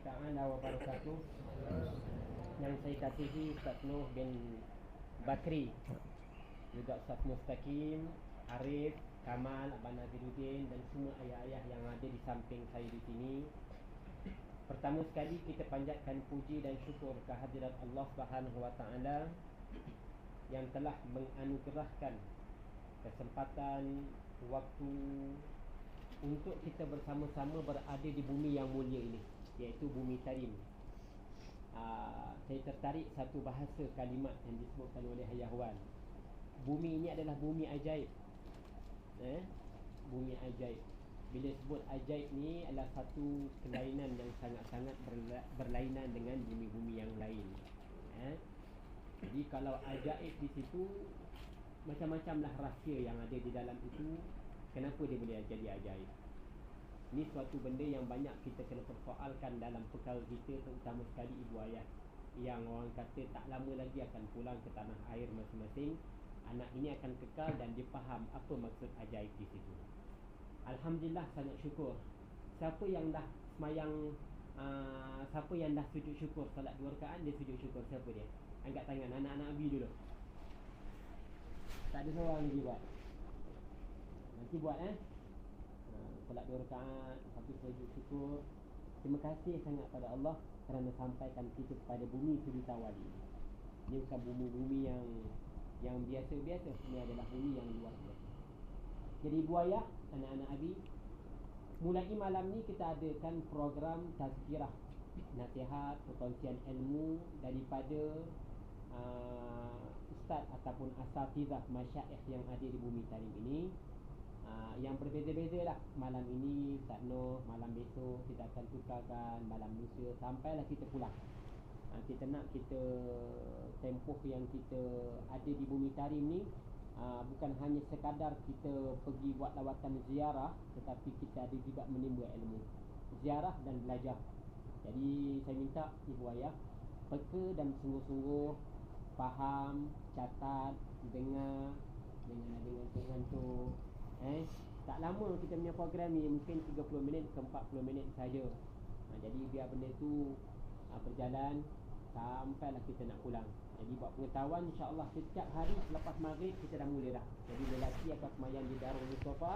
Ta'ala wa barakatuh. Yang saya kasihi Ustaz Noh bin Bakri, juga Ustaz Mustaqim, Arif, Kamal, Abang Naziruddin dan semua ayah-ayah yang ada di samping saya di sini. Pertama sekali kita panjatkan puji dan syukur kehadirat Allah Subhanahu wa taala yang telah menganugerahkan kesempatan waktu untuk kita bersama-sama berada di bumi yang mulia ini, iaitu bumi Tarim. Saya tertarik satu bahasa kalimat yang disebutkan oleh Ayah Wan. Bumi ini adalah bumi ajaib. Bumi ajaib. Bila sebut ajaib ni adalah satu kelainan yang sangat-sangat berlainan dengan bumi-bumi yang lain. Jadi kalau ajaib di situ, macam-macamlah rahsia yang ada di dalam itu. Kenapa dia boleh jadi ajaib? Ini suatu benda yang banyak kita kena persoalkan dalam perkara kita, terutama sekali ibu ayah yang orang kata tak lama lagi akan pulang ke tanah air masing-masing. Anak ini akan kekal dan dia faham apa maksud ajaib di situ. Alhamdulillah, sangat syukur. Siapa yang dah semayang, siapa yang dah sujud syukur salat 2 rakaat, dia sujud syukur, siapa dia? Angkat tangan, anak-anak Abi dulu. Tak ada seorang lagi buat. Nanti buat solat 2 rakaat, satu sujud syukur. Terima kasih sangat pada Allah kerana sampaikan kita kepada bumi Suri Tawali. Ini bukan bumi-bumi yang biasa-biasa, ini adalah bumi yang luar biasa. Jadi ibu ayah, anak-anak Abi, mulai malam ni kita adakan program tazkirah, nasihat, perkongsian ilmu daripada ustaz ataupun asatizah masyaikh yang ada di bumi Tarim ini. Yang berbeza-beza lah. Malam ini Ustaz Noh, malam besok kita akan tukarkan, malam lusa sampailah kita pulang. Kita nak kita tempoh yang kita ada di bumi Tarim ni bukan hanya sekadar kita pergi buat lawatan ziarah, tetapi kita ada juga menimba ilmu, ziarah dan belajar. Jadi saya minta ibu ayah peka dan sungguh-sungguh faham, catat, dengar, jangan ada ngantuk-ngantuk. Tak lama kita punya program ni, mungkin 30 minit ke 40 minit saja. Jadi biar benda tu berjalan sampailah kita nak pulang. Jadi buat pengetahuan, insya-Allah setiap hari selepas maghrib kita dah mula dah. Jadi lelaki akan semayang di Darul Mustafa,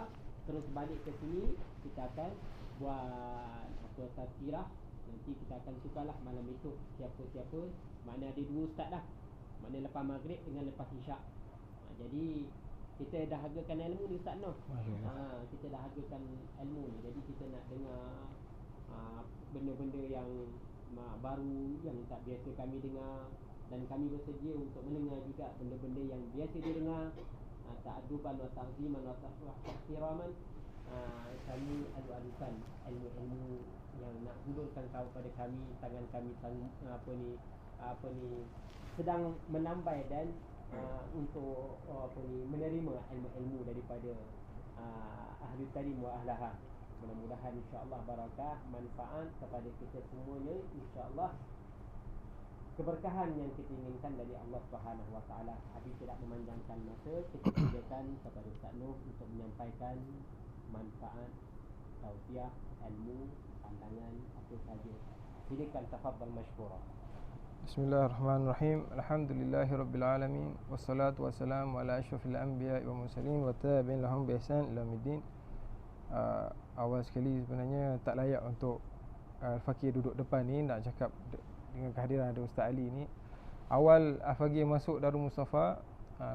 terus balik ke sini kita akan buat tazkirah. Nanti kita akan tukarlah malam esok siapa-siapa. Mana ada 2 ustaz dah, mana lepas maghrib dengan lepas isyak. Jadi kita dah hargakan ilmu ni Ustaz Noh. Kita dah hargakan ilmu ni. Jadi kita nak dengar benda-benda yang baru yang tak biasa kami dengar, dan kami bersedia untuk mendengar juga benda-benda yang biasa didengar. Ta'aduban wa ta'ziman wa tahtiraman. Kami adu-adukan ilmu-ilmu yang nak hulurkan kepada kami. Tangan kami sedang menambai dan untuk menerima ilmu-ilmu daripada ahli tarim wa ahlaha. Mudah-mudahan insya-Allah barakah, manfaat kepada kita semuanya, insya-Allah keberkahan yang kita inginkan dari Allah Subhanahu wa taala. Habis tidak memanjangkan masa, kita sediakan kepada Ustaz Noh untuk menyampaikan manfaat, tausiah, ilmu, pandangan apa saja. Silakan, tafadhal mashkura. Bismillahirrahmanirrahim. Alhamdulillahirabbil alamin wassalatu wassalamu ala asyrafil anbiya'i wal mursalin wa tabi'in lahum bi ihsan ila yaumiddin. Awal sekali sebenarnya tak layak untuk Al-Fakir duduk depan ni nak cakap dengan kehadiran ada Ustaz Ali ni. Awal Al-Fakir masuk Darul Mustafa,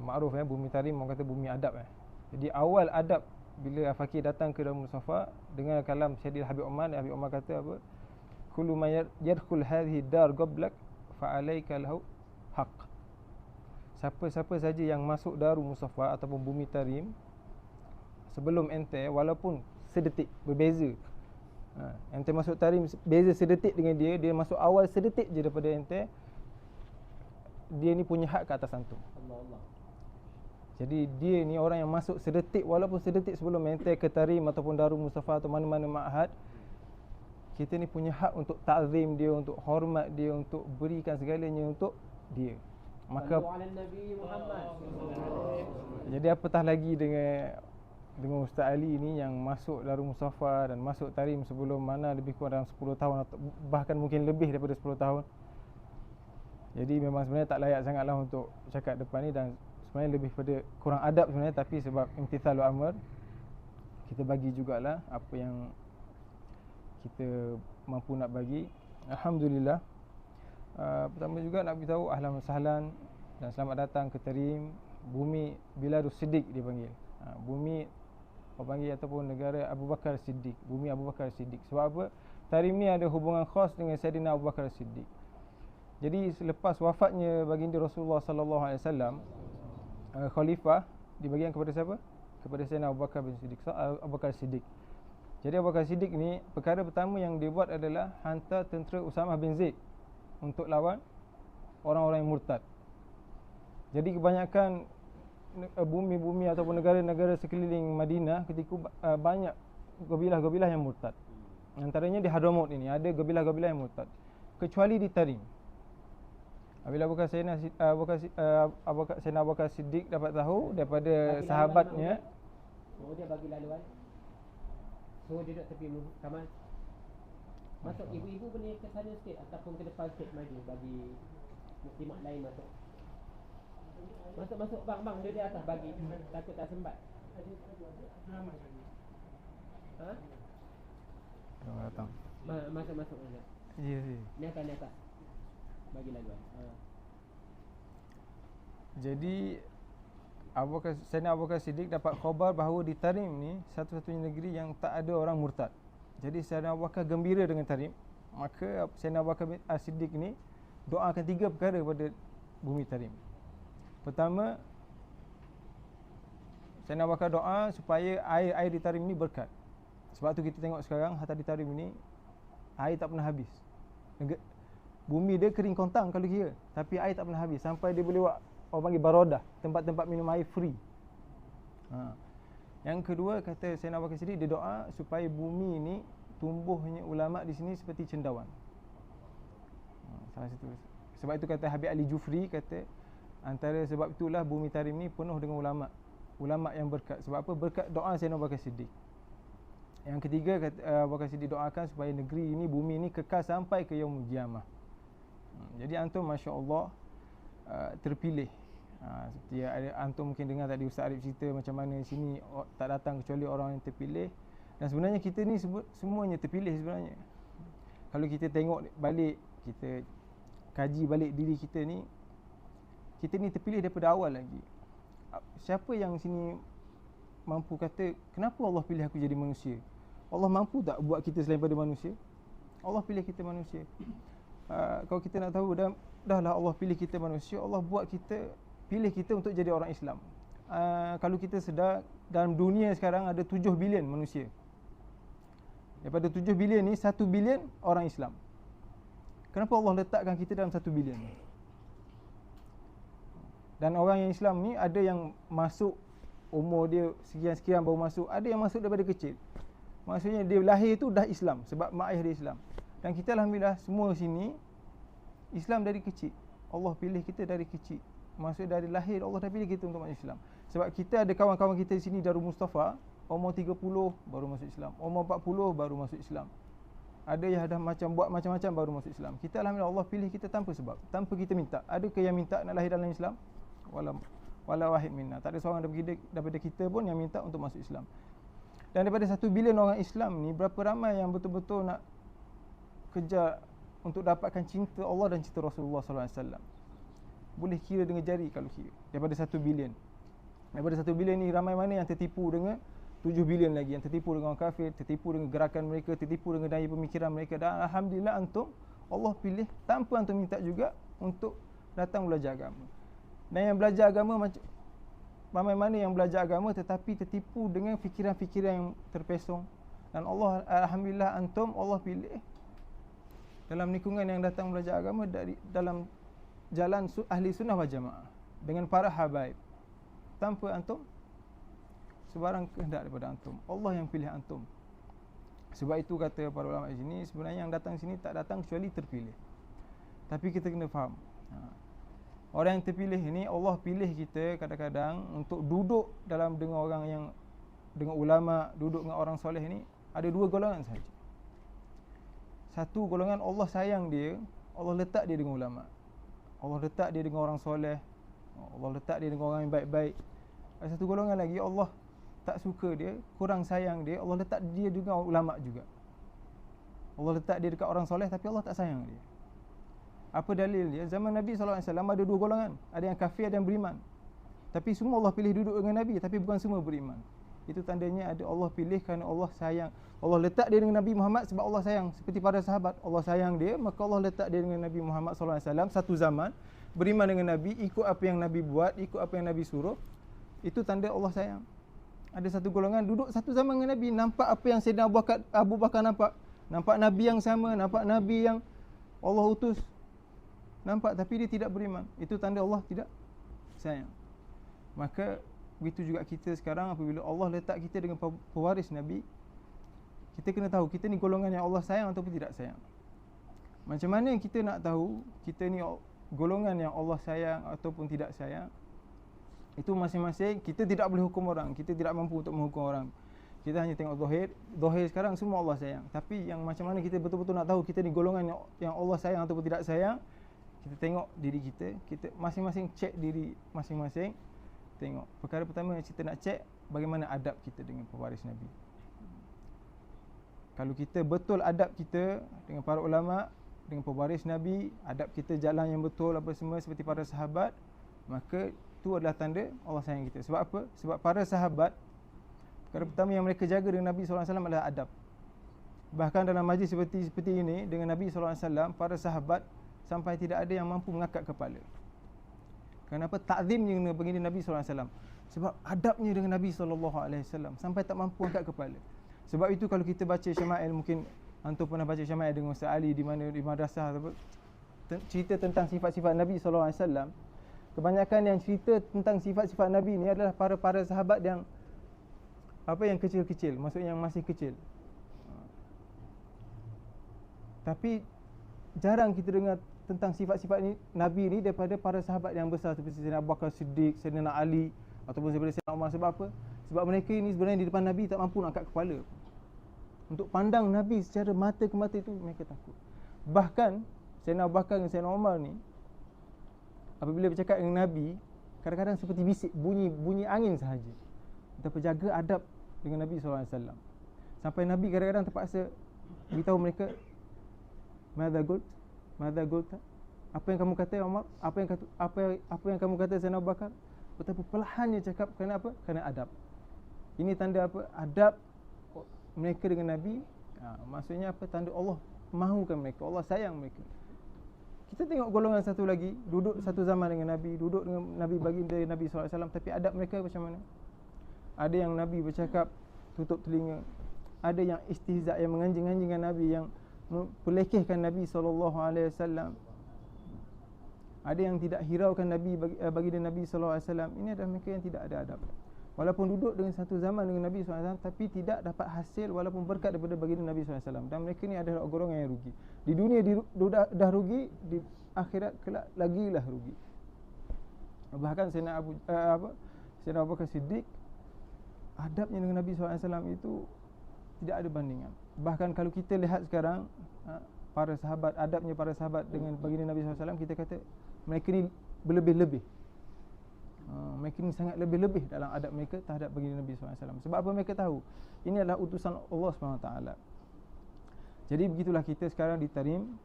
makruf bumi Tarim orang kata bumi adab. Jadi awal adab bila Al-Fakir datang ke Darul Mustafa dengan kalam Syedil Habib Omar kata apa? Kullu man yadkhul hadhihi dar qablak fa'alaika lahu haq. Siapa-siapa saja yang masuk Darul Mustafa ataupun bumi Tarim sebelum ente, walaupun sedetik berbeza, ente masuk Tarim beza sedetik dengan dia masuk awal sedetik je daripada ente, dia ni punya hak ke atas antum. Allah. Jadi dia ni orang yang masuk sedetik, walaupun sedetik sebelum ente ke Tarim ataupun Darul Mustafa atau mana-mana ma'had, kita ni punya hak untuk ta'zim dia, untuk hormat dia, untuk berikan segalanya untuk dia. Maka Nabi Muhammad. Jadi apatah lagi dengan dengan Ustaz Ali ni yang masuk Darul Mustafa dan masuk Tarim sebelum mana lebih kurang dalam 10 tahun atau bahkan mungkin lebih daripada 10 tahun. Jadi memang sebenarnya tak layak sangatlah untuk cakap depan ni, dan sebenarnya lebih pada kurang adab sebenarnya, tapi sebab imtithalul amr kita bagi jugalah apa yang kita mampu nak bagi. Alhamdulillah. Pertama juga nak beritahu ahlan wa sahlan dan selamat datang ke Tarim, bumi Biladus Siddiq dipanggil. Bumi orang panggil ataupun negara Abu Bakar Siddiq, bumi Abu Bakar Siddiq. Sebab apa? Tarim ni ada hubungan khas dengan Sayyidina Abu Bakar Siddiq. Jadi selepas wafatnya baginda Rasulullah sallallahu alaihi wasallam, khalifah dibagikan kepada siapa? Kepada Sayyidina Abu Bakar bin Siddiq, Abu Bakar Siddiq. Jadi Abu Bakar Siddiq ni perkara pertama yang dia buat adalah hantar tentera Usamah bin Zaid untuk lawan orang-orang yang murtad. Jadi kebanyakan bumi-bumi ataupun negara-negara sekeliling Madinah ketika banyak gabilah-gabilah yang murtad. Antaranya di Hadramaut ini ada gabilah-gabilah yang murtad, kecuali di Tarim. Apabila Sayyidina Abu Bakar Siddiq dapat tahu daripada sahabatnya, dia bagi laluan. So dia duduk tepi kamar. Masuk ibu-ibu boleh ke sana sikit ataupun ke depan sikit maju bagi muslimat lain masuk. Masuk bang dia di atas bagi takut tak sempat. Ha? Orang datang. Masuk. Ya. Ni atas. Bagi laluan. Jadi Sayyidina Abu Bakar Siddiq dapat khabar bahawa di Tarim ni satu-satunya negeri yang tak ada orang murtad. Jadi Sayyidina Abu Bakar gembira dengan Tarim. Maka Sayyidina Abu Bakar Siddiq ni doakan 3 perkara pada bumi Tarim. Pertama, Sayyidina Abu Bakar doa supaya air di Tarim ni berkat. Sebab tu kita tengok sekarang harta di Tarim ni air tak pernah habis. Bumi dia kering kontang kalau kira, tapi air tak pernah habis sampai dia boleh buat orang panggil barodah, tempat-tempat minum air free. Yang kedua, kata Sayyidina Abu Bakar Siddiq, dia doa supaya bumi ni tumbuhnya ulama di sini seperti cendawan. Salah satu. Sebab itu kata Habib Ali Jufri, kata antara sebab itulah bumi Tarim ni penuh dengan ulama yang berkat. Sebab apa? Berkat doa Sayyidina Abu Bakar Siddiq. Yang ketiga, kata Abu Bakar Siddiq doakan supaya negeri ini, bumi ini kekal sampai ke yaumul qiyamah. Jadi antum masya-Allah terpilih. Seperti antum mungkin dengar tadi Ustaz Arif cerita macam mana sini tak datang kecuali orang yang terpilih. Dan sebenarnya kita ni semuanya terpilih sebenarnya. Kalau kita tengok balik, kita kaji balik diri kita ni terpilih daripada awal lagi. Siapa yang sini mampu kata kenapa Allah pilih aku jadi manusia? Allah mampu tak buat kita selain pada manusia? Allah pilih kita manusia. Kalau kita nak tahu, dahlah Allah pilih kita manusia, Allah pilih kita untuk jadi orang Islam. Kalau kita sedar, dalam dunia sekarang ada 7 bilion manusia. Daripada 7 bilion ni 1 bilion orang Islam. Kenapa Allah letakkan kita dalam 1 bilion ni? Dan orang yang Islam ni ada yang masuk umur dia sekian-sekian baru masuk, ada yang masuk daripada kecil. Maksudnya dia lahir tu dah Islam sebab mak ayah dia Islam. Dan kita alhamdulillah semua sini Islam dari kecil. Allah pilih kita dari kecil. Maksud dari lahir Allah dah pilih kita untuk masuk Islam. Sebab kita ada kawan-kawan kita di sini Darul Mustafa, umur 30 baru masuk Islam, umur 40 baru masuk Islam. Ada yang dah buat macam-macam baru masuk Islam. Kita alhamdulillah Allah pilih kita tanpa sebab, tanpa kita minta. Adakah yang minta nak lahir dalam Islam? Wala wahid minna. Tak ada seorang daripada kita pun yang minta untuk masuk Islam. Dan daripada 1 bilion orang Islam ni, berapa ramai yang betul-betul nak kejar untuk dapatkan cinta Allah dan cinta Rasulullah SAW? Boleh kira dengan jari kalau kira. Daripada 1 bilion. Daripada 1 bilion ni ramai mana yang tertipu dengan 7 bilion lagi, yang tertipu dengan orang kafir, tertipu dengan gerakan mereka, tertipu dengan daya pemikiran mereka. Dan alhamdulillah antum, Allah pilih tanpa antum minta juga untuk datang belajar agama. Dan yang belajar agama macam ramai mana yang belajar agama tetapi tertipu dengan fikiran-fikiran yang terpesong. Dan Allah alhamdulillah antum Allah pilih dalam lingkungan yang datang belajar agama dari dalam jalan ahli sunnah wal jamaah dengan para habaib, tanpa antum sebarang kehendak daripada antum. Allah yang pilih antum. Sebab itu kata para ulama di sini, sebenarnya yang datang sini tak datang kecuali terpilih. Tapi kita kena faham, orang yang terpilih ini Allah pilih kita kadang-kadang untuk duduk dalam dengan orang yang dengan ulama, duduk dengan orang soleh ni ada dua golongan sahaja. Satu golongan Allah sayang dia, Allah letak dia dengan ulama, Allah letak dia dengan orang soleh, Allah letak dia dengan orang yang baik-baik. Ada satu golongan lagi Allah tak suka dia, kurang sayang dia, Allah letak dia dengan ulama juga. Allah letak dia dekat orang soleh tapi Allah tak sayang dia. Apa dalil dia? Zaman Nabi SAW ada dua golongan, ada yang kafir, ada yang beriman. Tapi semua Allah pilih duduk dengan Nabi, tapi bukan semua beriman. Itu tandanya ada Allah pilih kerana Allah sayang. Allah letak dia dengan Nabi Muhammad sebab Allah sayang. Seperti para sahabat, Allah sayang dia, maka Allah letak dia dengan Nabi Muhammad SAW satu zaman, beriman dengan Nabi, ikut apa yang Nabi buat, ikut apa yang Nabi suruh. Itu tanda Allah sayang. Ada satu golongan duduk satu zaman dengan Nabi, nampak apa yang Sayyidina Abu Bakar nampak, nampak Nabi yang sama, nampak Nabi yang Allah utus, nampak, tapi dia tidak beriman. Itu tanda Allah tidak sayang. Maka begitu juga kita sekarang, apabila Allah letak kita dengan pewaris Nabi, kita kena tahu kita ni golongan yang Allah sayang ataupun tidak sayang. Macam mana kita nak tahu kita ni golongan yang Allah sayang ataupun tidak sayang? Itu masing-masing. Kita tidak boleh hukum orang, kita tidak mampu untuk menghukum orang. Kita hanya tengok zahir. Zahir sekarang semua Allah sayang. Tapi yang macam mana kita betul-betul nak tahu kita ni golongan yang Allah sayang ataupun tidak sayang? Kita tengok diri kita. Kita masing-masing cek diri masing-masing. Tengok. Perkara pertama yang kita nak cek, bagaimana adab kita dengan pewaris Nabi. Kalau kita betul adab kita dengan para ulama, dengan pewaris Nabi, adab kita jalan yang betul apa semua seperti para sahabat, maka itu adalah tanda Allah sayang kita. Sebab apa? Sebab para sahabat, perkara pertama yang mereka jaga dengan Nabi SAW adalah adab. Bahkan dalam majlis seperti ini dengan Nabi SAW, para sahabat sampai tidak ada yang mampu mengangkat kepala. Kenapa? Takzimnya baginda Nabi SAW. Sebab adabnya dengan Nabi SAW sampai tak mampu angkat kepala. Sebab itu kalau kita baca Syama'il, mungkin antum pernah baca Syama'il dengan Ustaz Ali di mana di madrasah, cerita tentang sifat-sifat Nabi SAW. Kebanyakan yang cerita tentang sifat-sifat Nabi ni adalah para sahabat yang yang kecil-kecil, maksudnya yang masih kecil. Tapi jarang kita dengar tentang sifat-sifat Nabi ni daripada para sahabat yang besar seperti Sayyidina Abu Bakar Siddiq, Sayyidina Ali ataupun daripada Sayyidina Umar. Sebab apa? Sebab mereka ini sebenarnya di depan Nabi tak mampu nak angkat kepala. Untuk pandang Nabi secara mata ke mata itu mereka takut. Bahkan Sayyidina Abu Bakar dan Sayyidina Umar ni apabila bercakap dengan Nabi, kadang-kadang seperti bisik, bunyi angin sahaja. Betapa jaga adab dengan Nabi SAW. Sampai Nabi kadang-kadang terpaksa beritahu mereka, Madza qult? Apa yang kamu kata Umar? Apa yang kamu kata Sayyidina Abu Bakar? Betapa perlahannya cakap. Kerana apa? Kerana adab. Ini tanda apa? Adab mereka dengan Nabi. Maksudnya apa? Tanda Allah mahukan mereka, Allah sayang mereka. Kita tengok golongan satu lagi, duduk satu zaman dengan Nabi, duduk dengan Nabi baginda Nabi SAW, tapi adab mereka macam mana? Ada yang Nabi bercakap tutup telinga, ada yang istihza', yang menganjing-anjingkan Nabi, yang pelekehkan Nabi SAW, ada yang tidak hiraukan Nabi baginda Nabi SAW. Ini adalah mereka yang tidak ada adab. Walaupun duduk dengan satu zaman dengan Nabi SAW, tapi tidak dapat hasil walaupun berkat daripada baginda Nabi SAW. Dan mereka ni adalah golongan yang rugi. Di dunia dah rugi, di akhirat kelak lagilah rugi. Bahkan Sayyidina Abu Bakar Siddiq, adabnya dengan Nabi SAW itu tidak ada bandingan. Bahkan kalau kita lihat sekarang, para sahabat, adabnya para sahabat dengan baginda Nabi SAW, kita kata mereka ni berlebih-lebih. Mereka ni sangat lebih-lebih dalam adab mereka terhadap baginda Nabi SAW. Sebab apa? Mereka tahu ini adalah utusan Allah SWT. Jadi begitulah kita sekarang di Tarim.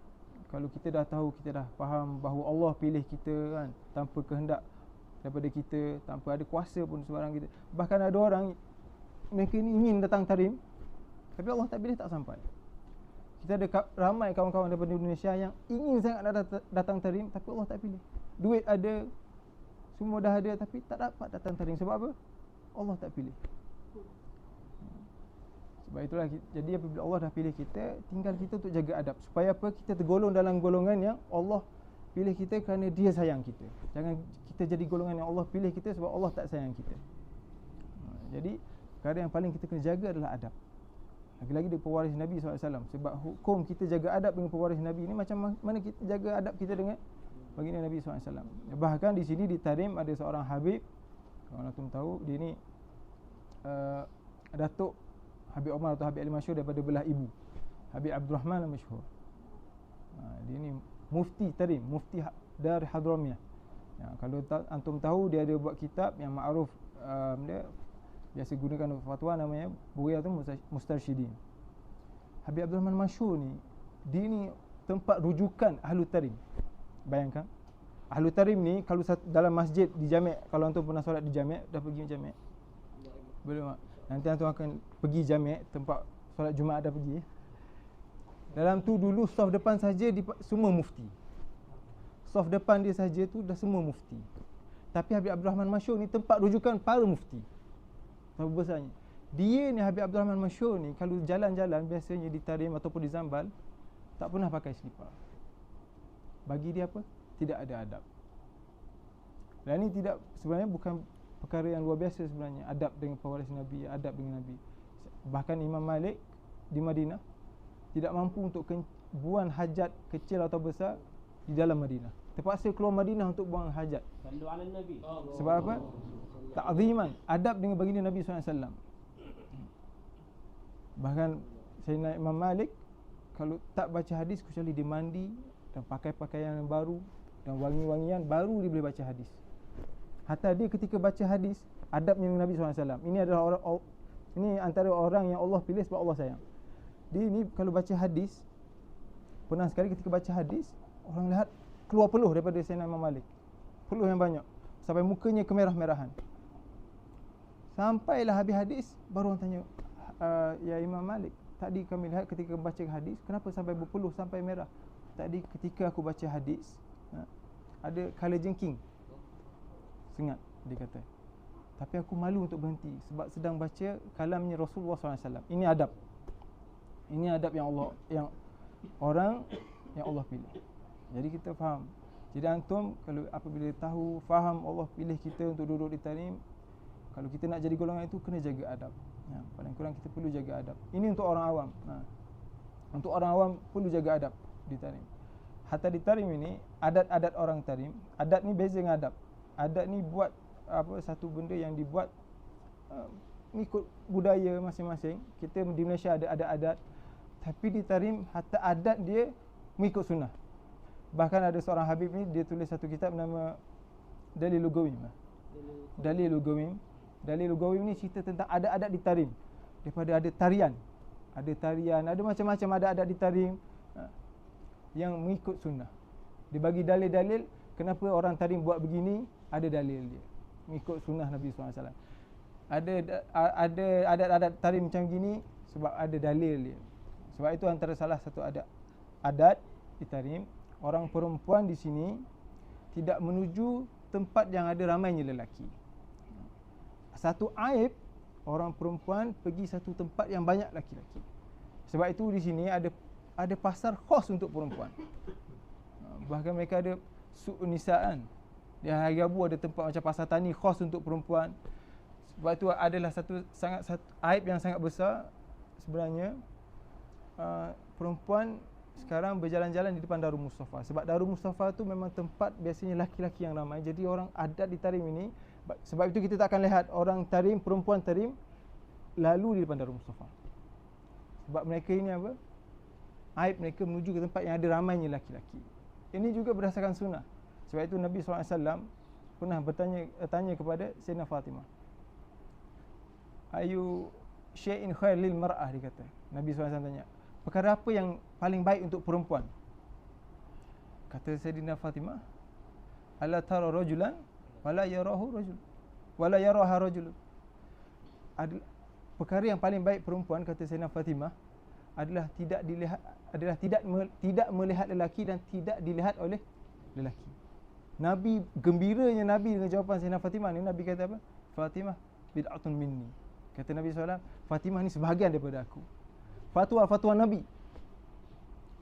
Kalau kita dah tahu, kita dah faham bahawa Allah pilih kita kan, tanpa kehendak daripada kita, tanpa ada kuasa pun sebarang kita. Bahkan ada orang, mereka ni ingin datang Tarim, tapi Allah tak pilih, tak sampai. Kita ada ramai kawan-kawan daripada Indonesia yang ingin sangat datang Tarim, tapi Allah tak pilih. Duit ada, semua dah ada, tapi tak dapat datang Tarim. Sebab apa? Allah tak pilih. Sebab itulah, jadi apabila Allah dah pilih kita, tinggal kita untuk jaga adab. Supaya apa? Kita tergolong dalam golongan yang Allah pilih kita kerana Dia sayang kita. Jangan kita jadi golongan yang Allah pilih kita sebab Allah tak sayang kita. Jadi perkara yang paling kita kena jaga adalah adab. Lagi-lagi dia pewaris Nabi SAW. Sebab hukum kita jaga adab dengan pewaris Nabi ini macam mana kita jaga adab kita dengan baginda Nabi SAW. Bahkan di sini di Tarim ada seorang Habib, kalau antum tahu, dia ni Datuk Habib Omar atau Habib Ali Masyhur daripada belah ibu, Habib Abdul Rahman Al-Masyhur. Dia ni mufti tarim, mufti dari Hadramiyah. Kalau antum tahu, dia ada buat kitab yang ma'ruf, dia biasa gunakan fatwa, namanya Bughayatul Mustarsyidin. Habib Abdul Rahman Masyhur ni, dia ni tempat rujukan ahlu tarim. Bayangkan, ahlu tarim ni kalau dalam masjid di jami', kalau antum pernah solat di jami', dah pergi jami'? Belum tak? Nanti antum akan pergi jami', tempat solat Jumaat dah pergi. Dalam tu dulu saf depan saja semua mufti. Saf depan dia saja tu dah semua mufti. Tapi Habib Abdul Rahman Masyhur ni tempat rujukan para mufti. Berapa besarnya. Dia ni, Habib Abdul Rahman Masyhur ni, kalau jalan-jalan biasanya di Tarim ataupun di Zambal, tak pernah pakai selipar. Bagi dia apa? Tidak ada adab. Dan ini tidak, sebenarnya bukan perkara yang luar biasa sebenarnya. Adab dengan pewaris Nabi, adab dengan Nabi. Bahkan Imam Malik di Madinah tidak mampu untuk buang hajat kecil atau besar di dalam Madinah. Terpaksa keluar Madinah untuk buang hajat. Sallu ala Nabi. Sebab apa? Ta'ziman, adab dengan baginda Nabi SAW. Bahkan Sayyidina Imam Malik, kalau tak baca hadis kecuali dia mandi dan pakai pakaian yang baru dan wangi-wangian, baru dia boleh baca hadis. Hatta dia ketika baca hadis, adabnya dengan Nabi SAW. Ini adalah ini antara orang yang Allah pilih sebab Allah sayang. Dia ni kalau baca hadis, pernah sekali ketika baca hadis, orang lihat keluar peluh daripada Sayyidina Imam Malik. Peluh yang banyak, sampai mukanya kemerah-merahan. Sampailah habis hadis, baru orang tanya, ya Imam Malik, tadi kami lihat ketika baca hadis, kenapa sampai berpeluh, sampai merah? Tadi ketika aku baca hadis, ada kala jengking, sengat, dia kata. Tapi aku malu untuk berhenti sebab sedang baca kalamnya Rasulullah SAW. Ini adab. Ini adab yang Allah, yang orang yang Allah pilih. Jadi kita faham. Jadi antum kalau apabila tahu, faham Allah pilih kita untuk duduk di Tarim, kalau kita nak jadi golongan itu, kena jaga adab. Paling kurang kita perlu jaga adab. Ini untuk orang awam. Untuk orang awam perlu jaga adab di Tarim. Hatta di Tarim ini, adat-adat orang Tarim, adat ni beza dengan adab. Adat ni buat satu benda yang dibuat ikut budaya masing-masing. Kita di Malaysia ada adat, tapi di Tarim hatta adat dia mengikut sunnah. Bahkan ada seorang habib ni, dia tulis satu kitab nama Dalilul Gawim. Dalilul Gawim. Dalilul Gawim ni cerita tentang adat-adat di Tarim. Daripada ada tarian, ada macam-macam adat-adat di Tarim yang mengikut sunnah. Dia bagi dalil-dalil kenapa orang Tarim buat begini, ada dalil dia. Mengikut sunnah Nabi SAW. Ada adat-adat Tarim macam gini sebab ada dalil dia. Sebab itu antara salah satu adat di Tarim, orang perempuan di sini tidak menuju tempat yang ada ramainya lelaki. Satu aib orang perempuan pergi satu tempat yang banyak lelaki-lelaki. Sebab itu di sini ada pasar khas untuk perempuan. Bahkan mereka ada suq nisaan. Di Hari Rabu ada tempat macam pasar tani khas untuk perempuan. Sebab itu adalah satu aib yang sangat besar sebenarnya. Perempuan sekarang berjalan-jalan di depan Darul Mustafa. Sebab Darul Mustafa tu memang tempat biasanya laki-laki yang ramai. Jadi orang adat di Tarim ini, sebab itu kita tak akan lihat orang Tarim, perempuan Tarim lalu di depan Darul Mustafa. Sebab mereka ini apa? Aib mereka menuju ke tempat yang ada ramainya laki-laki. Ini juga berdasarkan sunnah. Sebab itu Nabi SAW pernah tanya kepada Sayyidina Fatimah, ayu syai'in khair lil mar'ah, dia kata. Nabi SAW tanya, perkara apa yang paling baik untuk perempuan? Kata Sayyidina Fatimah, ala tara rajulan wala yarahu rajul wala yaraha rajul. Perkara yang paling baik perempuan, kata Sayyidina Fatimah, adalah tidak melihat lelaki dan tidak dilihat oleh lelaki. Nabi, gembiranya Nabi dengan jawapan Sayyidina Fatimah ni, Nabi kata apa? Fatimah bid'atun minni. Kata Nabi SAW, Fatimah ni sebahagian daripada aku. Fatwa Nabi.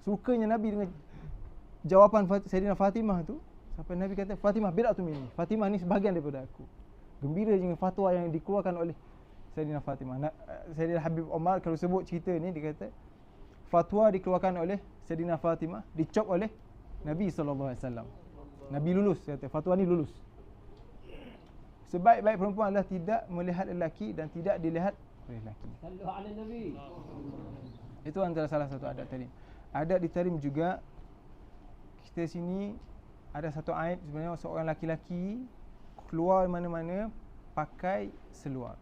Sukanya Nabi dengan jawapan Sayyidina Fatimah tu, sampai Nabi kata, Fatimah bid'atun minni. Fatimah ni sebahagian daripada aku. Gembira dengan fatwa yang dikeluarkan oleh Sayyidina Fatimah. Sayyidina Habib Omar kalau sebut cerita ni, dia kata fatwa dikeluarkan oleh Sayyidina Fatimah, dicop oleh Nabi SAW. Nabi lulus, kata fatwa ni lulus. Sebaik-baik perempuan adalah tidak melihat lelaki dan tidak dilihat oleh lelaki. Sallu ala Nabi. Itu antara salah satu adab tahrim. Adab di tahrim juga, kita sini ada satu aib sebenarnya, seorang laki-laki keluar mana-mana pakai seluar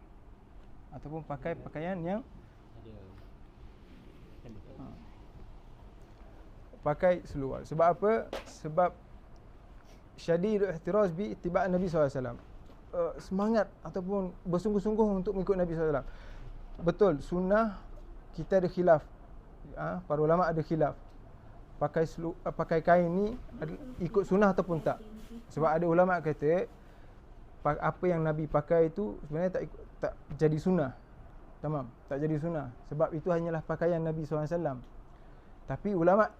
ataupun pakai pakaian yang pakai seluar. Sebab apa? Sebab syadidul ihtiraz bi ittiba' Nabi SAW. Semangat ataupun bersungguh-sungguh untuk mengikut Nabi SAW. Betul, sunnah kita ada khilaf. Para ulama ada khilaf. Pakai kain ni ikut sunnah ataupun tak. Sebab ada ulama kata apa yang Nabi pakai itu sebenarnya tak jadi sunnah. Tamam, tak jadi sunnah. Sebab itu hanyalah pakaian Nabi SAW. Tapi ulama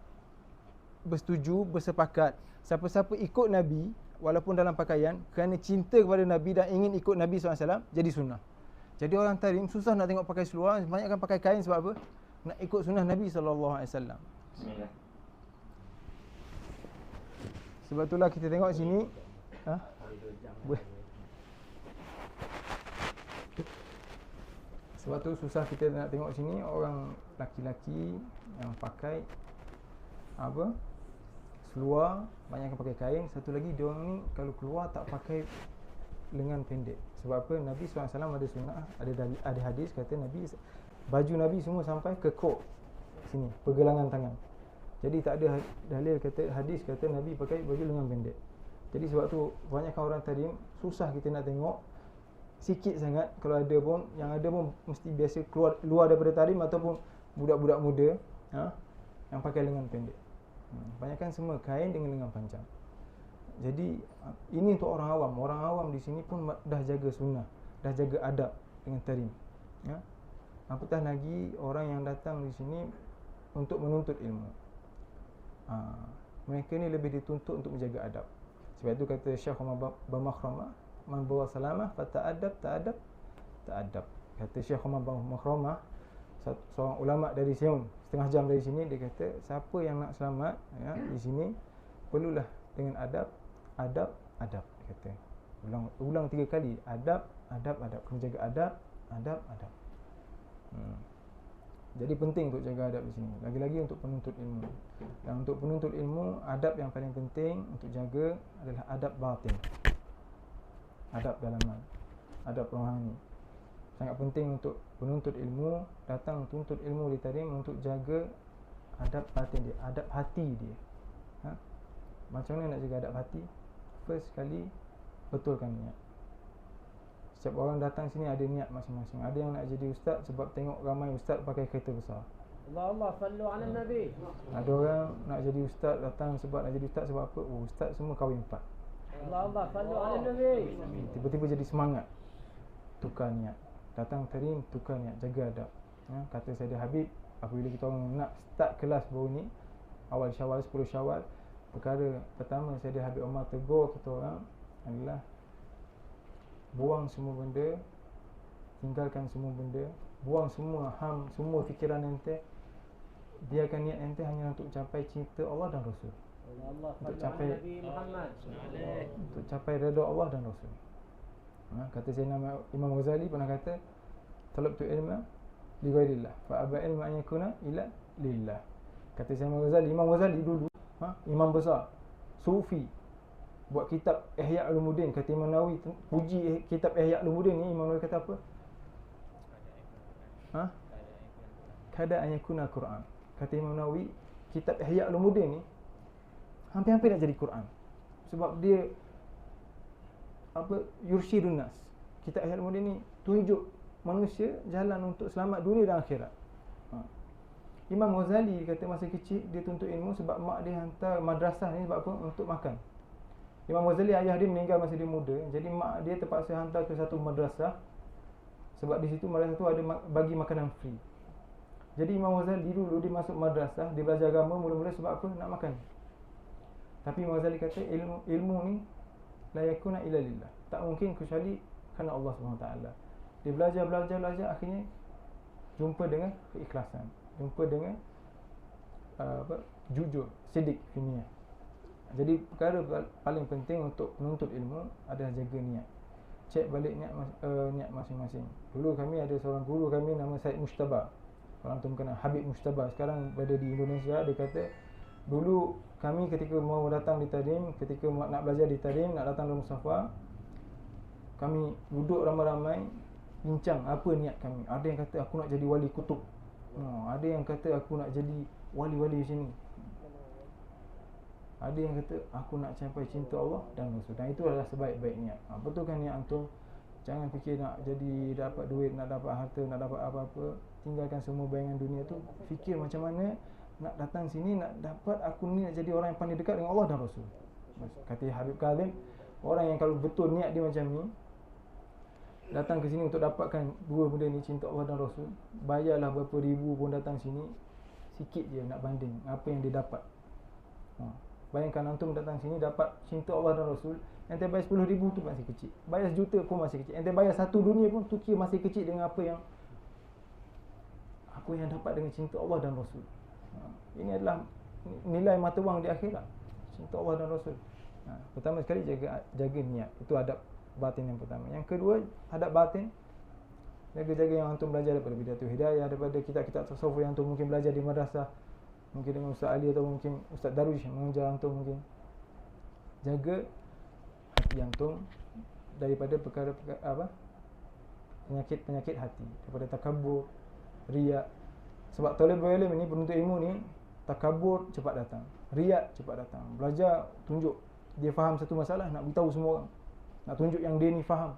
bersetuju, bersepakat, siapa-siapa ikut Nabi walaupun dalam pakaian kerana cinta kepada Nabi dan ingin ikut Nabi SAW, jadi sunnah. Jadi orang tahrim susah nak tengok pakai seluar, banyakkan pakai kain. Sebab apa? Nak ikut sunnah Nabi SAW. Sebab itulah kita tengok sini, sebab tu susah kita nak tengok sini orang laki-laki yang pakai seluar, banyakkan pakai kain. Satu lagi, dia orang ni kalau keluar tak pakai lengan pendek. Sebab apa? Nabi SAW ada sunnah, ada hadis kata Nabi, baju Nabi semua sampai ke kok sini, pergelangan tangan. Jadi tak ada dalil kata, hadis kata Nabi pakai baju lengan pendek. Jadi sebab tu banyakkan orang tahrim susah kita nak tengok. Sikit sangat kalau ada pun, yang ada pun mesti biasa luar daripada tahrim ataupun budak-budak muda yang pakai lengan pendek. Banyakkan semua kain dengan lengan panjang. Jadi ini untuk orang awam. Orang awam di sini pun dah jaga sunnah, dah jaga adab dengan tahrim. Apatah lagi orang yang datang di sini untuk menuntut ilmu. Mereka ni lebih dituntut untuk menjaga adab. Sebab itu kata Syekh Umar Bamakhramah, man bawa salamah fata'adab ta'adab. Kata Syekh Umar Bamakhramah, seorang ulama dari Seoul, setengah jam dari sini, dia kata siapa yang nak selamat di sini perlulah dengan adab. Dia kata ulang 3 kali, adab. Kena jaga adab. Jadi penting untuk jaga adab di sini. Lagi-lagi untuk penuntut ilmu. Dan untuk penuntut ilmu, adab yang paling penting untuk jaga adalah adab batin. Adab dalaman, adab rohani. Sangat penting untuk penuntut ilmu datang tuntut ilmu di tahrim untuk jaga adab batin dia, adab hati dia. Macam mana nak jaga adab hati? First sekali, betulkan niat. Setiap orang datang sini ada niat masing-masing. Ada yang nak jadi ustaz sebab tengok ramai ustaz pakai kereta besar. Allah sallu ala Nabi. Ada orang nak jadi ustaz datang sebab nak jadi ustaz sebab apa? Ustaz semua kahwin 4. Allah sallu ala Nabi. Tiba-tiba jadi semangat. Tukar niat. Datang tahrim, tukar niat, jaga adab. Kata Sayyidina Habib, apabila kita orang nak start kelas baru ni, awal Syawal, 10 Syawal, perkara pertama Sayyidina Habib Umar tegur kita orang adalah buang semua benda, tinggalkan semua benda, buang semua semua fikiran ente, biarkan niat ente hanya untuk capai cinta Allah dan Rasul. Untuk capai Nabi Muhammad, untuk capai redha Allah dan Rasul. Kata Sayyidina Imam Ghazali pernah kata, talabtu ilma li ghairillah fa aba ilma an yakuna illa lillah. Kata Sayyidina Imam Ghazali dulu, imam besar sufi, buat kitab Ihya Ulumuddin. Kata Imam Nawawi, puji kitab Ihya Ulumuddin ni, Imam Nawawi kata apa? Kada an yakuna Quran. Kata Imam Nawawi, kitab Ihya Ulumuddin ni hampir-hampir nak jadi Quran. Sebab dia yursyidun nas. Kitab Ihya Ulumuddin ni tunjuk manusia jalan untuk selamat dunia dan akhirat. Imam Ghazali kata masa kecil dia tuntut ilmu sebab mak dia hantar madrasah ni sebab apa? Untuk makan. Imam Ghazali ayah dia meninggal masa dia muda, jadi mak dia terpaksa hantar ke satu madrasah sebab di situ madrasah tu ada bagi makanan free. Jadi Imam Ghazali dulu dia masuk madrasah, dia belajar agama mula-mula sebab apa? Nak makan. Tapi Imam Ghazali kata ilmu ni la yakuna illa lillah. Tak mungkin kecuali kerana Allah SWT. Dia belajar akhirnya jumpa dengan keikhlasan, jumpa dengan jujur, sidik fi niyah. Jadi perkara paling penting untuk penuntut ilmu adalah jaga niat. cek balik niat masing-masing. Dulu kami ada seorang guru kami nama Said Mujtaba. Kalau antum kenal Habib Mujtaba, sekarang berada di Indonesia. Dia kata dulu kami ketika mau datang di Tarim, ketika nak belajar di Tarim, nak datang ke Musafa, kami duduk ramai-ramai bincang apa niat kami. Ada yang kata aku nak jadi wali kutub. Ada yang kata aku nak jadi wali-wali di sini. Ada yang kata aku nak capai cinta Allah dan Rasul. Dan itu adalah sebaik-baik niat. Betulkan niat antum. Jangan fikir nak jadi dapat duit, nak dapat harta, nak dapat apa-apa. Tinggalkan semua bayangan dunia tu. Fikir macam mana nak datang sini, nak dapat aku ni nak jadi orang yang paling dekat dengan Allah dan Rasul. Kata Habib Kazim, orang yang kalau betul niat dia macam ni, datang ke sini untuk dapatkan dua benda ni, cinta Allah dan Rasul, bayarlah berapa ribu pun datang sini, sikit je nak banding apa yang dia dapat. Bayangkan antum datang sini dapat cinta Allah dan Rasul, ente bayar 10,000 tu masih kecil. Bayar 1 juta pun masih kecil. Ente bayar 1 dunia pun tu kira masih kecil dengan apa yang dapat dengan cinta Allah dan Rasul. Ini adalah nilai mata wang di akhirat. Cinta Allah dan Rasul. Pertama sekali jaga niat. Itu adab batin yang pertama. Yang kedua, adab batin, jaga-jaga yang antum belajar daripada Bidayatul Hidayah, daripada kitab-kitab tasawuf yang antum mungkin belajar di madrasah, mungkin dengan Ustaz Ali atau mungkin Ustaz Darwish yang mengajar antum mungkin. Jaga hati antum daripada perkara-perkara penyakit-penyakit hati, daripada takabur, riak. Sebab talibul ilm ini, penuntut ilmu ni, takabur cepat datang, riak cepat datang. Belajar tunjuk dia faham satu masalah, nak beritahu semua orang, nak tunjuk yang dia ni faham.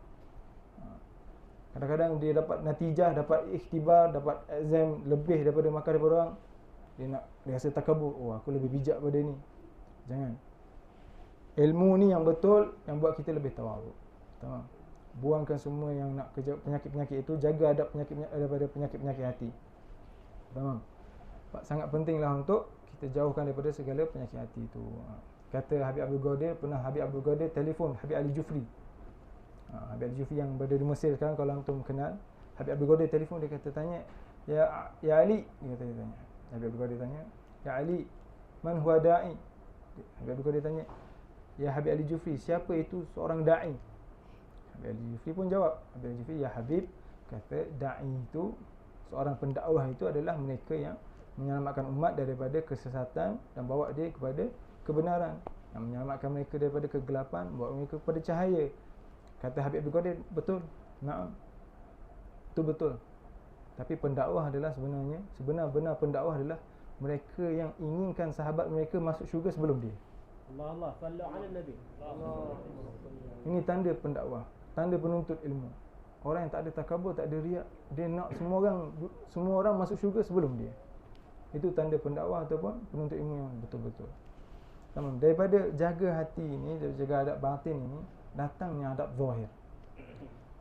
Kadang-kadang dia dapat natijah, dapat ikhtibar, dapat exam lebih daripada makan daripada orang, dia rasa takabur, aku lebih bijak pada ni. Jangan. Ilmu ni yang betul yang buat kita lebih tawaduk. Tamam. Buangkan semua yang nak kerja penyakit-penyakit itu, jaga adab daripada penyakit-penyakit hati. Tamam. Sangat pentinglah untuk kita jauhkan daripada segala penyakit hati itu. Kata Habib Abdul Qadir, pernah Habib Abdul Qadir telefon Habib Ali Jufri. Habib Ali Jufri yang berada di Mesir sekarang, kalau antum kenal. Habib Abdul Qadir telefon, dia kata tanya, Ya Ali, dia tanya. Habib Abdul Qadir tanya, Ya Ali, man huwa da'i? Habib Abdul Qadir tanya, Ya Habib Ali Jufri, siapa itu seorang da'i? Habib Ali Jufri pun jawab, Habib Ali Jufri, Ya Habib, kata da'i itu, seorang pendakwah itu adalah mereka yang menyelamatkan umat daripada kesesatan dan bawa dia kepada kebenaran, yang menyelamatkan mereka daripada kegelapan, bawa mereka kepada cahaya. Kata Habib Abdul Qadir, betul. Naam, itu betul. Tapi pendakwah adalah sebenarnya, sebenar-benar pendakwah adalah mereka yang inginkan sahabat mereka masuk syurga sebelum dia. Allah sallu ala Nabi. Ini tanda pendakwah, tanda penuntut ilmu. Orang yang tak ada takabur, tak ada riak, dia nak semua orang masuk syurga sebelum dia. Itu tanda pendakwah ataupun penuntut ilmu yang betul-betul. Tamam. Daripada jaga hati ini, daripada jaga adab batin ini, datangnya adab zahir.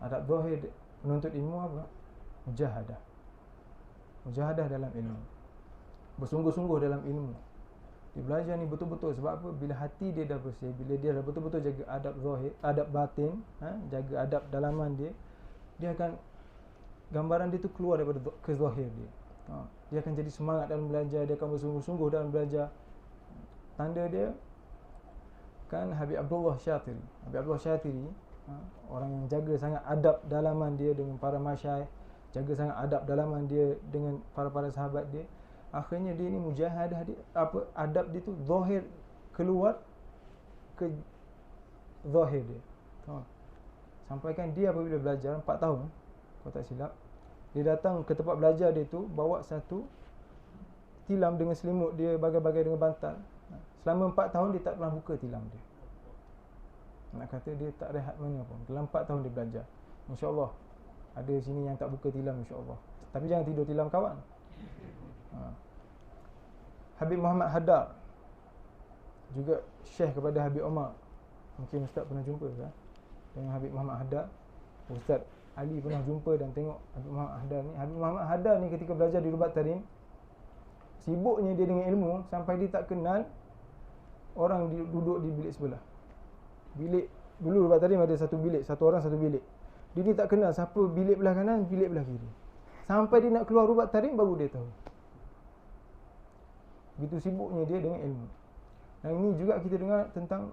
Adab zahir penuntut ilmu apa? Mujahadah. Mujahadah dalam ilmu, bersungguh-sungguh dalam ilmu. Dia belajar ni betul-betul. Sebab apa? Bila hati dia dah bersih, bila dia dah betul-betul jaga adab zahir, adab batin, jaga adab dalaman dia, dia akan, gambaran dia tu keluar daripada ke zahir dia. Dia akan jadi semangat dalam belajar, dia akan bersungguh-sungguh dalam belajar. Tanda dia kan Habib Abdullah Syatiri. Habib Abdullah Syatiri, orang yang jaga sangat adab dalaman dia dengan para masyayikh, jaga sangat adab dalaman dia dengan para sahabat dia. Akhirnya dia ni mujahadah dia, adab dia tu zahir keluar ke zahir dia. Sampaikan dia apabila belajar 4 tahun, kalau tak silap, dia datang ke tempat belajar dia tu, bawa satu tilam dengan selimut dia bagai-bagai dengan bantal. Selama 4 tahun dia tak pernah buka tilam dia. Nak kata dia tak rehat mana pun. Dalam 4 tahun dia belajar. InsyaAllah ada sini yang tak buka tilam, insyaAllah. Tapi jangan tidur tilam kawan. Habib Muhammad Haddad, juga syekh kepada Habib Omar. Mungkin Ustaz pernah jumpa kan dengan Habib Muhammad Haddad. Ustaz Ali pernah jumpa dan tengok Habib Muhammad Haddad ni. Habib Muhammad Haddad ni ketika belajar di Rubat Tarim, sibuknya dia dengan ilmu sampai dia tak kenal orang duduk di bilik sebelah. Bilik dulu Rubat Tarim ada satu bilik, satu orang satu bilik. Dia ni tak kenal siapa bilik belah kanan, bilik belah kiri. Sampai dia nak keluar Rubat Tarim baru dia tahu. Begitu sibuknya dia dengan ilmu. Dan ini juga kita dengar tentang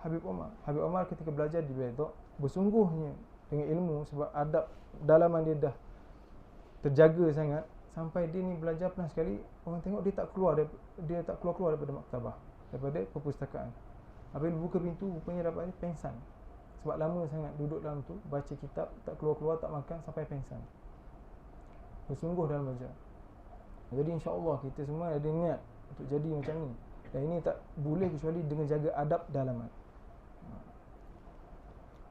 Habib Omar ketika belajar di Betok bersungguhnya dengan ilmu, sebab adab dalaman dia dah terjaga sangat sampai dia ni belajar pernah sekali orang tengok dia tak keluar daripada maktabah, daripada perpustakaan. Apabila buka pintu rupanya dapat dia pengsan, sebab lama sangat duduk dalam tu baca kitab, tak keluar tak makan sampai pengsan. Bersungguh dalam belajar. Jadi insya-Allah kita semua ada niat untuk jadi macam ni, dan ini tak boleh kecuali dengan jaga adab dalaman.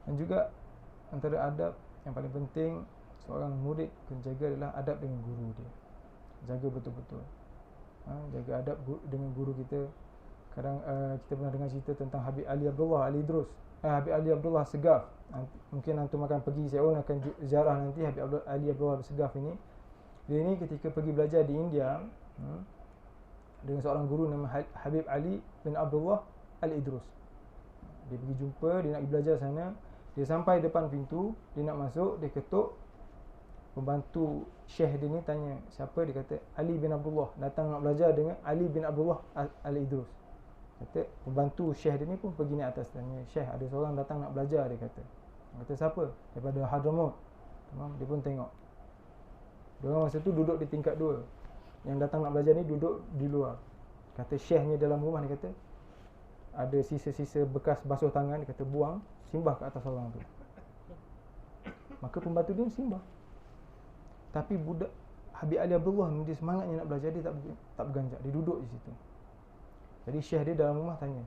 Dan juga antara adab yang paling penting seorang murid kena jaga adalah adab dengan guru dia. Jaga betul-betul. Jaga adab dengan guru kita. Kadang kita pernah dengar cerita tentang Habib Ali Abdullah Habib Ali Abdullah Segaf. Mungkin antum akan pergi, saya akan ziarah nanti Habib Ali Abdullah Segaf ini. Dia ni ketika pergi belajar di India dengan seorang guru nama Habib Ali bin Abdullah Al-Idrus. Dia pergi jumpa, dia nak pergi belajar sana. Dia sampai depan pintu, dia nak masuk, dia ketuk. Pembantu syekh dia ni tanya siapa, dia kata Ali bin Abdullah, datang nak belajar dengan Ali bin Abdullah Al-Idrus. Kata pembantu syekh dia ni pun pergi naik atas tanya, syekh ada seorang datang nak belajar, dia kata. Siapa? Daripada Hadramaut. Dia pun tengok. Diorang masa tu duduk di tingkat 2. Yang datang nak belajar ni duduk di luar. Kata syekhnya dalam rumah, dia kata ada sisa-sisa bekas basuh tangan, dia kata buang, simbah ke atas orang tu. Maka pembantu dia simbah. Tapi budak Habib Ali Abdullah ni, dia semangatnya nak belajar, dia tak berganjak, dia duduk di situ. Jadi syekh dia dalam rumah tanya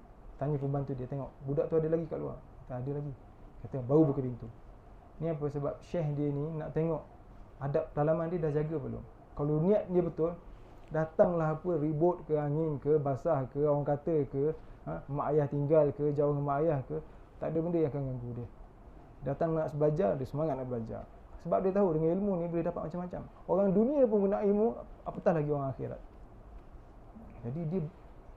pembantu dia, tengok budak tu ada lagi kat luar. Kata ada lagi. Kata baru buka pintu. Ni apa? Sebab syekh dia ni nak tengok adab dalaman dia dah jaga belum. Kalau niat dia betul, datanglah apa ribut ke, angin ke, basah ke, orang kata ke, mak ayah tinggal ke, jauh dengan mak ayah ke, tak ada benda yang akan ganggu dia. Datang nak belajar, dia semangat nak belajar. Sebab dia tahu dengan ilmu ni boleh dapat macam-macam. Orang dunia pun guna ilmu, apatah lagi orang akhirat. Jadi dia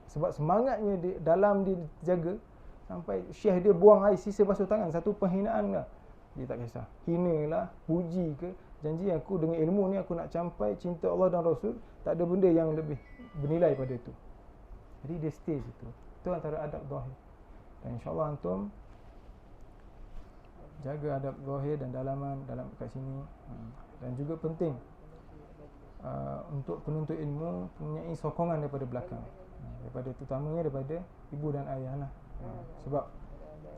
sebab semangatnya dia, dalam dia jaga, sampai syekh dia buang air sisa basuh tangan, satu penghinaan lah. Dia tak kisah. Hina lah, puji ke, janji aku dengan ilmu ni aku nak capai cinta Allah dan Rasul, tak ada benda yang lebih bernilai pada itu. Jadi dia stay situ. Itu antara adab zahir. Dan insya-Allah antum jaga adab zahir dan dalaman dalam kat sini. Dan juga penting untuk penuntut ilmu mempunyai sokongan daripada belakang, daripada terutamanya daripada ibu dan ayah lah. Sebab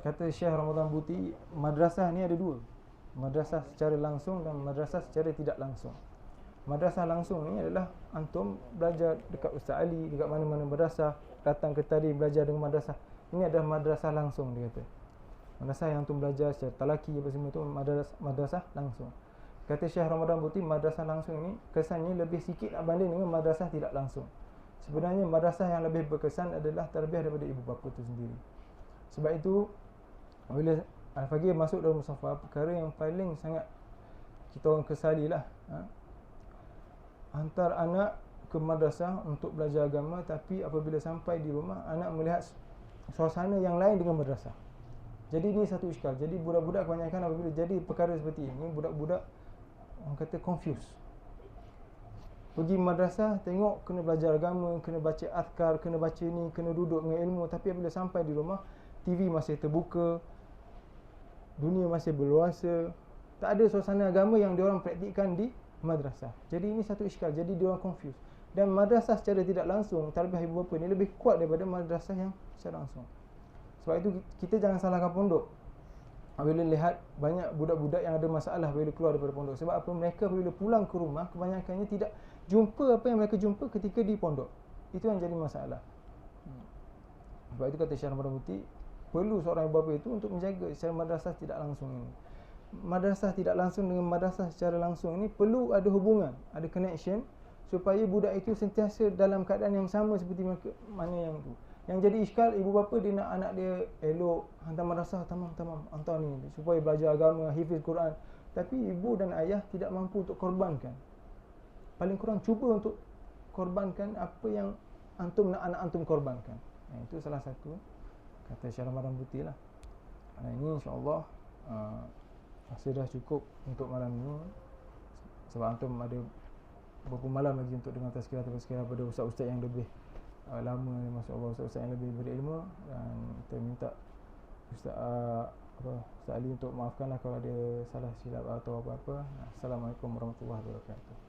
kata Syekh Ramadan Buti, madrasah ni ada 2. Madrasah secara langsung dan madrasah secara tidak langsung. Madrasah langsung ni adalah antum belajar dekat Ustaz Ali, dekat mana-mana madrasah, datang ke tadi belajar dengan madrasah. Ini adalah madrasah langsung, dia kata. Madrasah yang antum belajar secara talaki apa semua tu madrasah langsung. Kata Syekh Ramadan Buti, madrasah langsung ini kesannya lebih sikit banding dengan madrasah tidak langsung. Sebenarnya madrasah yang lebih berkesan adalah tarbiyah daripada ibu bapa itu sendiri. Sebab itu bila Al-Faqih masuk dalam mushafah, perkara yang paling sangat kita orang kesalilah, hantar anak ke madrasah untuk belajar agama, tapi apabila sampai di rumah anak melihat suasana yang lain dengan madrasah. Jadi ini satu iskal. Jadi budak-budak kebanyakan apabila jadi perkara seperti ini, budak-budak orang kata confused. Pergi madrasah tengok kena belajar agama, kena baca azkar, kena baca ni, kena duduk dengan ilmu, tapi apabila sampai di rumah TV masih terbuka, dunia masih berluasa, tak ada suasana agama yang diorang praktikkan di madrasah. Jadi ini satu iskal. Jadi diorang confused. Dan madrasah secara tidak langsung, tarbiyah ibu bapa ni lebih kuat daripada madrasah yang secara langsung. Sebab itu kita jangan salahkan pondok. Apabila lihat banyak budak-budak yang ada masalah bila keluar daripada pondok. Sebab apa? Mereka bila pulang ke rumah, kebanyakannya tidak jumpa apa yang mereka jumpa ketika di pondok. Itu yang jadi masalah. Sebab itu kata Syekh Ramadan Buti, perlu seorang ibu bapa itu untuk menjaga secara madrasah tidak langsung ini. Madrasah tidak langsung dengan madrasah secara langsung ini perlu ada hubungan, ada connection, supaya budak itu sentiasa dalam keadaan yang sama seperti mana yang itu. Yang jadi iskal, ibu bapa dia nak anak dia elok, hantar madrasah, tamam, hantar ni supaya belajar agama, hafiz Quran. Tapi ibu dan ayah tidak mampu untuk korbankan. Paling kurang cuba untuk korbankan apa yang antum nak anak antum korbankan. Itu salah satu kata Syekh Ramadan Buti lah. Ini insya-Allah sudah cukup untuk malam ini. Sebab antum ada beberapa malam lagi untuk dengar tazkirah pada ustaz-ustaz yang lebih lama, masya-Allah, ustaz-ustaz yang lebih berilmu, dan kita minta Ustaz Ustaz Ali untuk maafkanlah kalau ada salah silap atau apa-apa. Assalamualaikum warahmatullahi wabarakatuh.